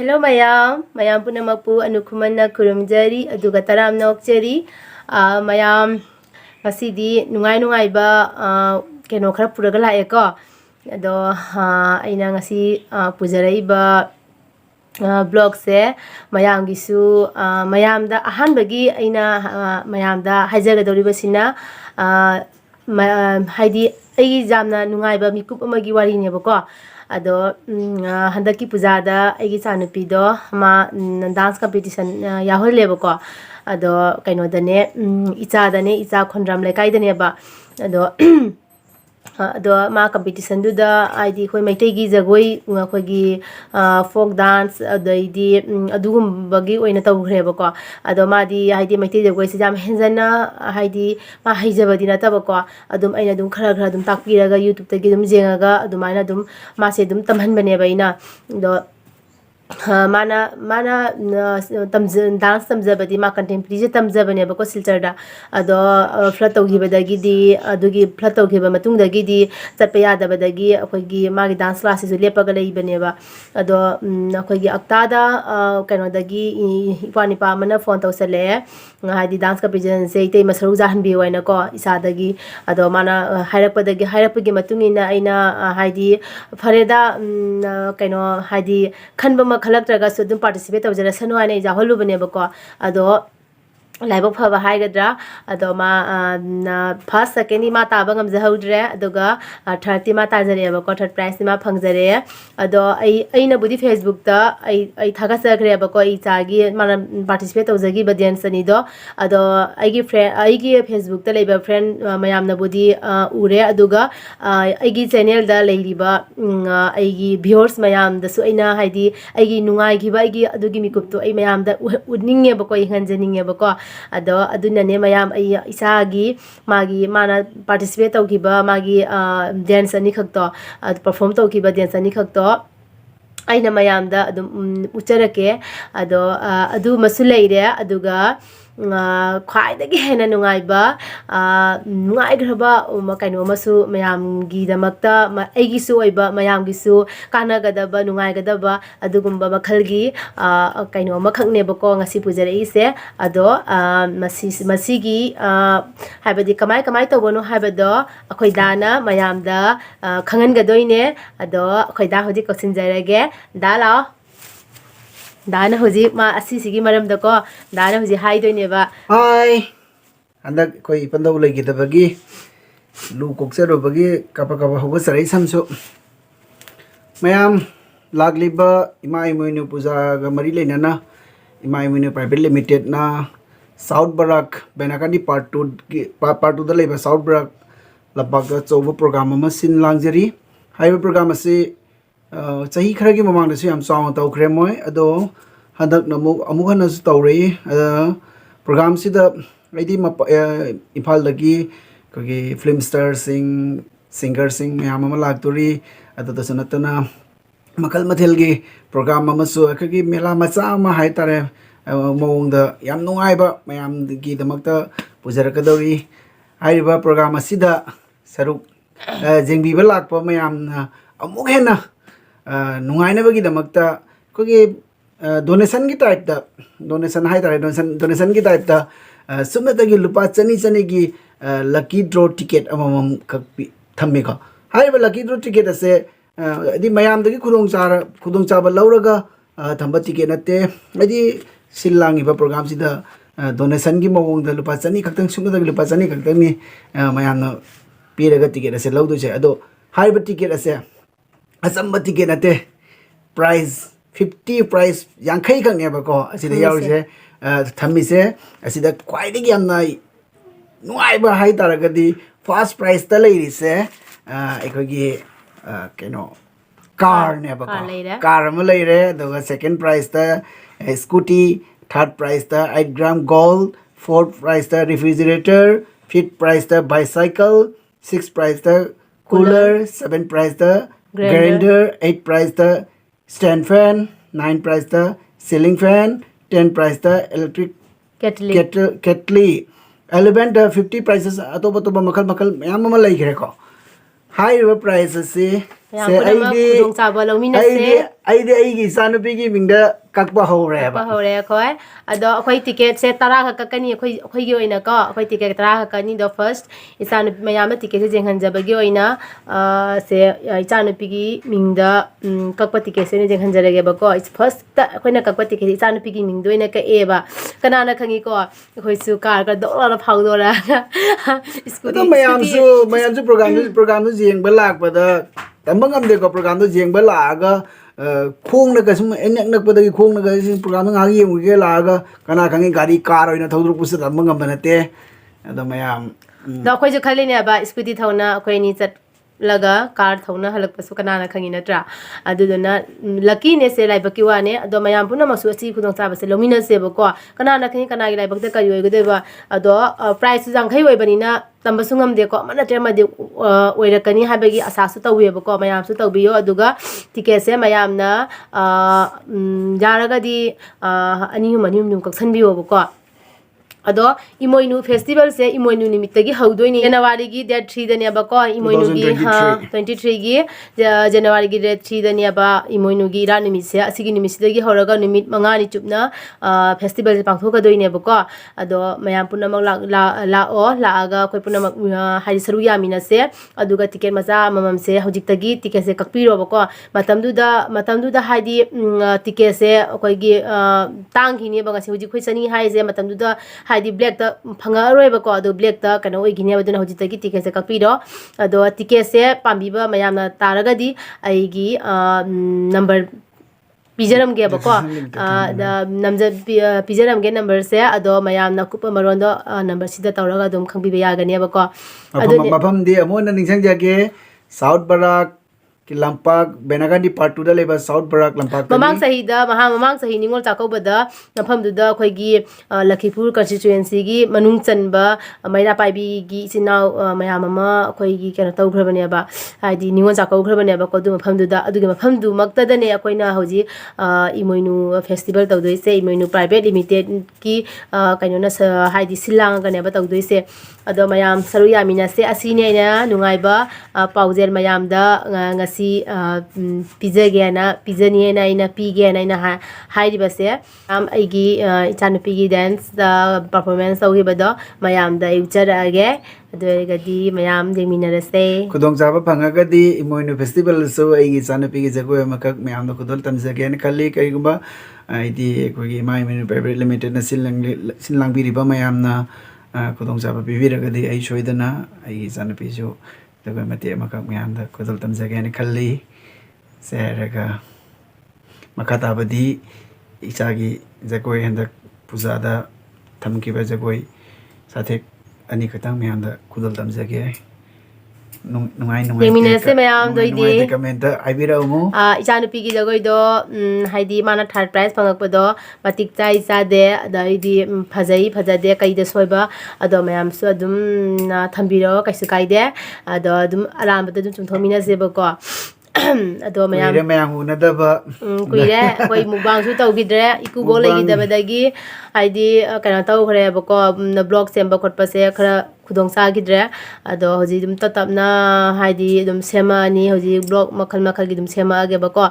Hello mayam, mayam puna magpu khuman na kurumjari aduga taram na okjari mayam ngasidi nungai ba keno khara puraga lae ko ado aina ngasi pujarai ba blog se mayam gisu mayam da ahan bagi aina mayam da hajaga dori basina haidi ai jamna nungai ba mikup amagi wari ne ba ko ado handaki puja da egi Echanupina ma dance competition yahole ba ko ado kaino dane icha khondram lekai dane ba ado ado ma competition du da ID khoi maitai gi jagoi khoi gi folk dance adaidi adugum bagi oina tawkhre ba ko ado ma di ID maitai jagoi se jam henjana ID ma haijabadi na ta ba ko adum aina dum khara dum takpiraga YouTube ta gi dum jengaga adumaina dum ma se dum tamhan bane ba ina do mana dance tamjabadi ma contemporary je tamjabane ba ko silchar da ado flat tawgibadagi di adugi flat tawgiba matung dagi di chapya da badagi akhoi gi magi dance classes lepaga lei bane ba ado akhoi gi akta da kaino dagi ipani pa mana phone tawsale ngahadi dance competition se itei masaru jahan bi waina ko isa dagi ado mana hairakpagi matung ina aina haidi fareda kaino haidi khanba khalaktraga so dum participate tawjara sanu ane jaholu bane ba ko ado laibok phaba haigadra ado ma first second ma taba ngam jahodre aduga third ma tajare ba ko third prize ma phangjare ado aina budi Facebook ta ai thaga sagre ba ko ai chagi mana participate tawjagi ba dance ani do ado aigi friend aigi Facebook ta leiba friend mayam na budi ure aduga aigi channel da leiriba aigi viewers mayam da su aina haidi aigi nungai giba aigi adugi mikup to ai mayam da udninge ba ko hanjaninge ba ko ado aduna ne mayam ai isagi magi mana participate tawgiba magi dance ani khakto perform tawgiba dance ani khakto aina mayam da adum ucharake ado adu masu leire aduga khwaidagi hena nungai ba nungai graba kaino masu mayam gi damakta aigi su oiba mayam gi su kana gadaba nungai gadaba adugumba makhalgi kaino makhakne ba ko ngasi pujarei se ado masigi haibadi kamai tawbono haibado akhoi dana mayam da khangan gadoine ado akhoi da hoji koksinjarage dala dana hoji ma asisigi maram da ko dana hoji haidoine ba Hi anda koi pandau lagi da bagi lu koksero bagi kapa hoga sarai samso mayam lagliba emoinu puja ga mari lenana emoinu private limited na South Barak benakani part 2 da leba South Barak labaga chobo program ma sin langjari haiba program ase chahi kharagi mamang da su yam chaw taw khre moi ado handak na amu hana su tawrei program sida aidi imphal lagi kagi film star singer mayam ama lagtori ado da sanatana makal mathel gi program ama su kagi mela macha ama hai tare mawong da yam nungai ba mayam gi damakta pujarakadori haiba program asida saruk jengbi ba lakpa mayam na amuk hena nungai na bagi damakta kagi donation ki type da donation hai tare donation ki type da sumna tagi lupa chani gi lucky draw ticket amam khakpi thammi ko haiba lucky draw ticket ase di mayam dagi khudong chaba lauraga thamba ticket nate adi silangi ba program sida donation gi mawong da lupa chani khaktang sumna tagi lupa chani khaktang ni mayam na piraga ticket ase laudu che ado haiba ticket ase asamba ticket nate price 50 price yankai khang ne ba ko asida yause thamise asida kwaidagi amna nuai ba hai taragadi first price ta leiri se ekogi keno car ne ba ko car ma leire do second price ta scooty third price ta 8 gram gold fourth price ta refrigerator fifth price ta bicycle sixth price ta cooler seventh price ta grinder eighth price ta stand fan 9 price the ceiling fan 10 price the electric kettle 11 50 prices atoba makal mayam ma lai gre ko high price se mayam puna kudong chaba lauminase aigi Echanupigi mingda kakpa hore ba hore khoi ado khoi ticket se tara ka kakani khoi gi oina ko khoi ticket tara ka kani do first Echanupi mayam ticket se jenghan jaba gi oina se Echanupigi mingda kakpa ticket se ne jenghan jarage ba ko first ta khoina kakpa ticket Echanupigi mingdo ina ka e ba kanana khangi ko khoi su car ka do la phau do ra ado mayam su program du jeng ba lak ba da tambang am de ko program du jeng ba la ga khong na ka sum enek nak pa da khong na ka program nga gi mu ge la ga kana khangi gari car oina thodru pu sa tambang am ba na te ado mayam da khoi ju khali ne ba scooty thona khoi ni chat laga car thona halak pasu kanana khangi na tra aduduna lucky ne se lai baki wa ne ado mayam puna masu asi khudong cha ba se lomina se ba ko kanana khangi kana gi lai bak da ka yoi ge de ba ado price jang khai oi bani na tamba sungam de ko mana te ma de oirakani habagi asa su tawe ba ko mayam su tawbiyo aduga ticket se mayam na jaraga di ani hum kaksan biyo ba ko ado emoinu festival se emoinu nimit gi haudoini January gi date 3 dania ba ko emoinu gi ha 23 gi January gi date 3 dania ba emoinu gi ra nimit se asigi nimit se gi horaga nimit manga ni chupna festival se pangtho ka doine ba ko ado mayam punna mak la aga koi punna mak hari saru yamina se aduga ticket maza mamam se hojik tagi ticket se kakpiro ba ko matamdu da hadi ticket se koi gi tang hini ba ngasi hojik khoi sani hai se matamdu da hadi black ta phanga roi ba ko ado black ta kana oi gine baduna hojita gi ticket se kapiro ado ticket se pambi ba mayam na taraga di ai gi number pijaram ge ba ko namja pijaram ge number se ado mayam na kupa maron do number sida tawraga dum khangbi ba ya gane ba ko ado mafam di amon na ningsang jage South Barak lampak benagandi part 2 da leba South Barak lampak mamang sahi ningol chakau bada nafam du da khoi gi Lakhipur constituency gi manung chanba maira paibi gi sinau mayam ma khoi gi kana tau khra ba hadi ningol chakau khra ba ko du mafam du da adu gi mafam du makta da ne akoina hoji emoinu festival tau doi se emoinu private limited ki kaino na hadi silang ga ne ba tau doi se ado mayam saru yamina se asine na nungai ba pauzel mayam da ngasi pizza na pizza na ina pige na ina haidi base aigi Echanupigi gi dance da performance au gi bada mayam da ichara age adegadi mayam jemina rase khudong jaba phanga ga di emoinu festival so aigi Echanupigi gi jago makak mayam da khudol tam jage ne kali kai gumba aidi ko gi emoinu private limited na sinlang biri ba mayam na khudong jaba bibira ga di ai soidana aigi Echanupigi jo daga mate makak mayam da khudol tam jage ne kali seraga makata badi ichagi jagoi hendak puja da thamki ba jagoi sathe ani khatang mayam da khudol tam jage nungai yemina se mayam doi di comment da aibira umu Echanupigi gi jagoi do haidi mana third prize pangak pa do matik chai cha de dai di phajade kai de soiba ado mayam su adum thambiro kaisu kai de ado adum aram ba dum chumthomina se ba ko ado mayam una da ba kuire koi mubang su tau gidre iku go legi da badagi haidi kana tau khare ba ko na blog semba khotpa se khara khudong sa gidre ado hoji dum tatapna haidi dum sema ni hoji blog makhal gi dum sema age ba ko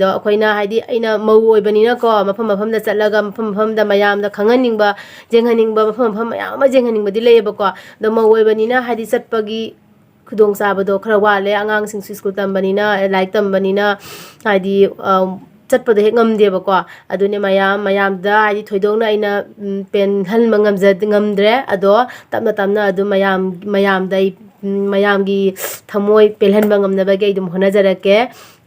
do khoina haidi aina mau oi bani na ko mafam da chatlaga mafam da mayam da khanganing ba jenghaning ba mafam mayam ma jenghaning ba di lei ba ko do mau oi bani na haidi chatpagi khudong sabado khara wale angang sing school tambani na like tambani na haidi chatpado he ngamde ba ko adune mayam da haidi thoidong na ina pen hal mangam ngamdre ado tamna adu mayam dai mayam gi thamoi pelhan bangam na ba ge dum hona jarake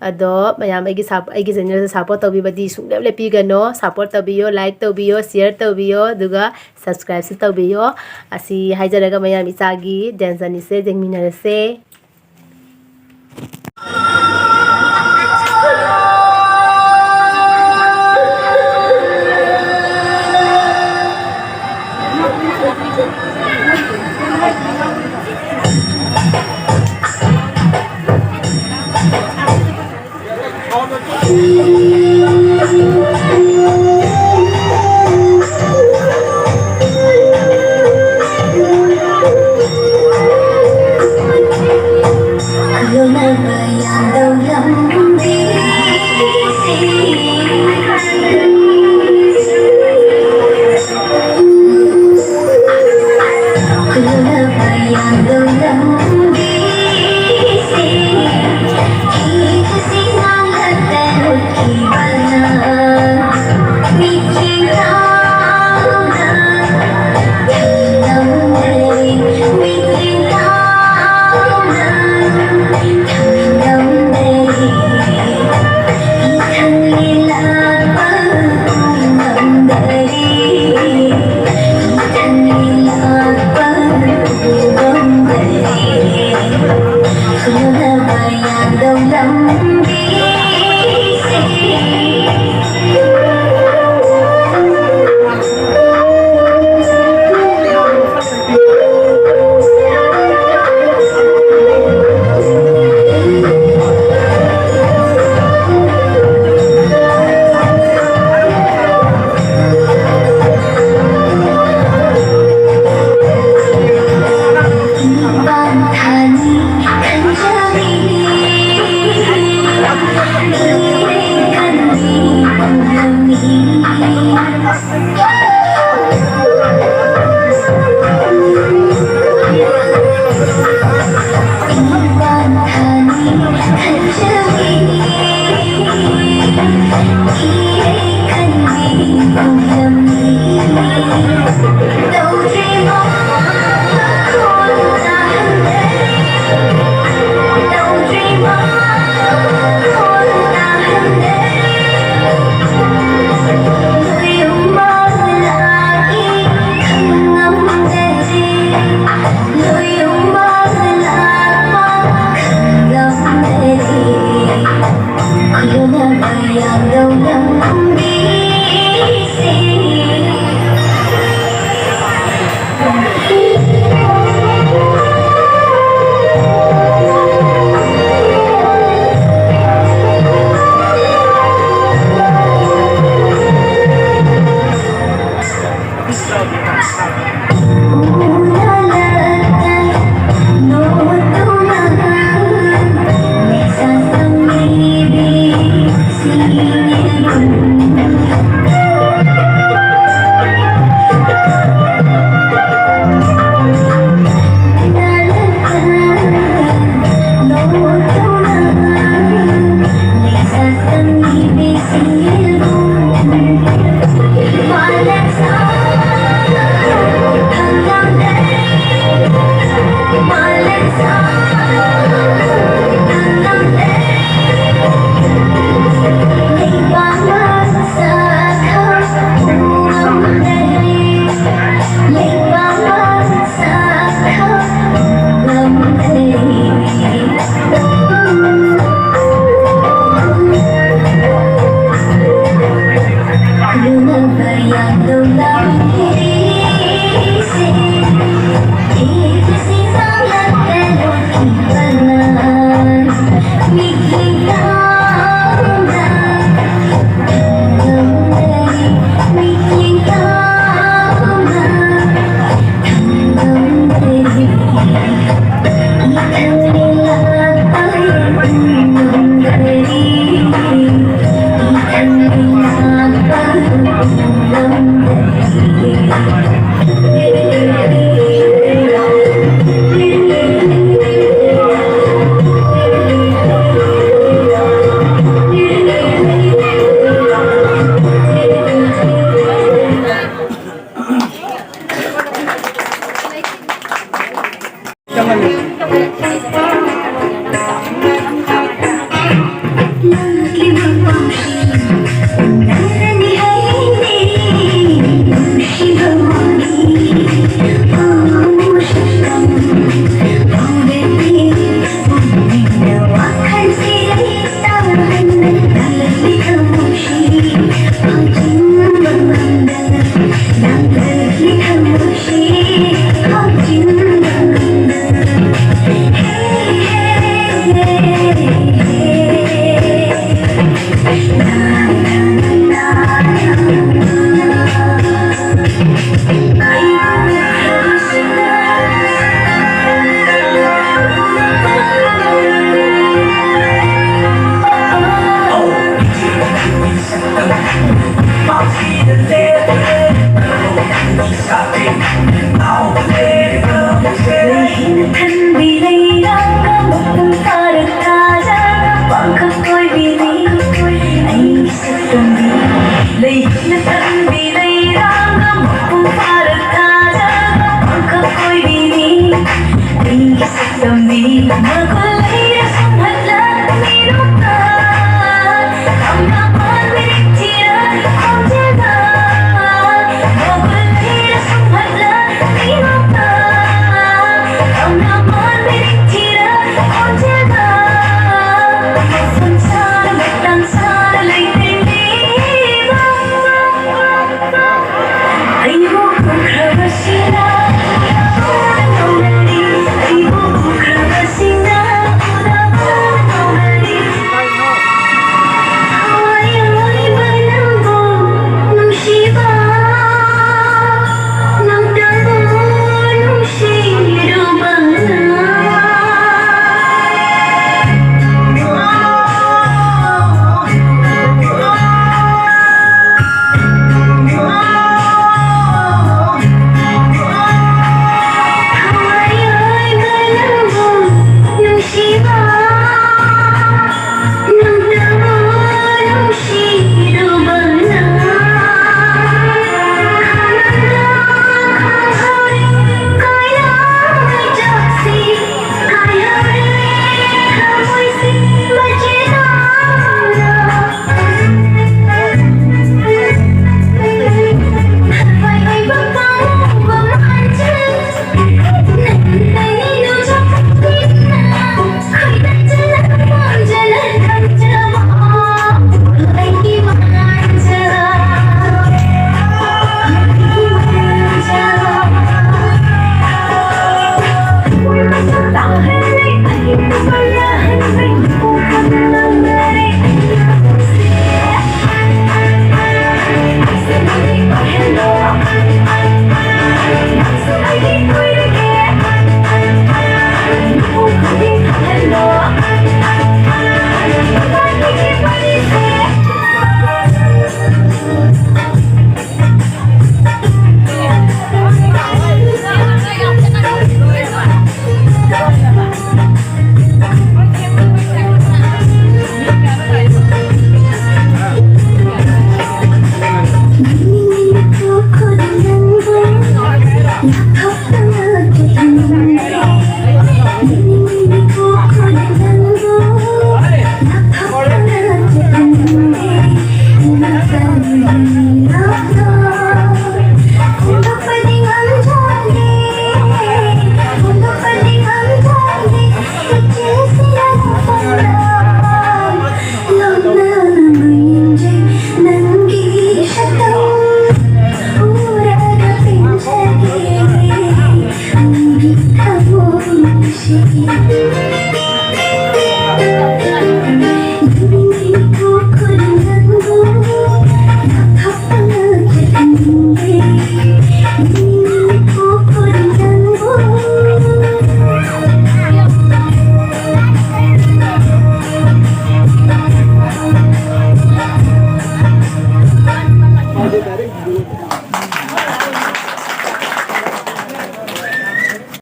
ado mayam ai gi channel support tabi badi sungle lepi gano support tabiyo like tabiyo share tabiyo duga subscribe se tabiyo asi haijaraga mayam isagi dance ani se jengmina se You'll never